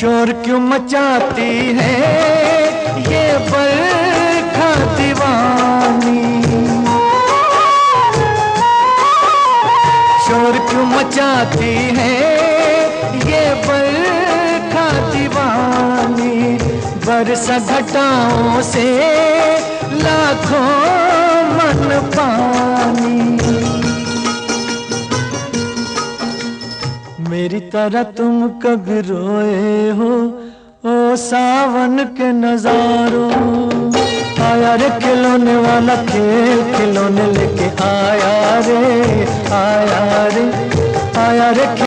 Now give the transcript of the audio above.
शोर क्यों मचाती है ये बरखा दीवानी, शोर क्यों मचाती है ये बरखा दीवानी। बरसा घटाओं से लाखों मन पानी। मेरी तरह तुम कभी रोए हो ओ सावन के नजारों। आया रे खिलौने वाला खेल खिलौने लेके आया रे, आया रे, आया रे।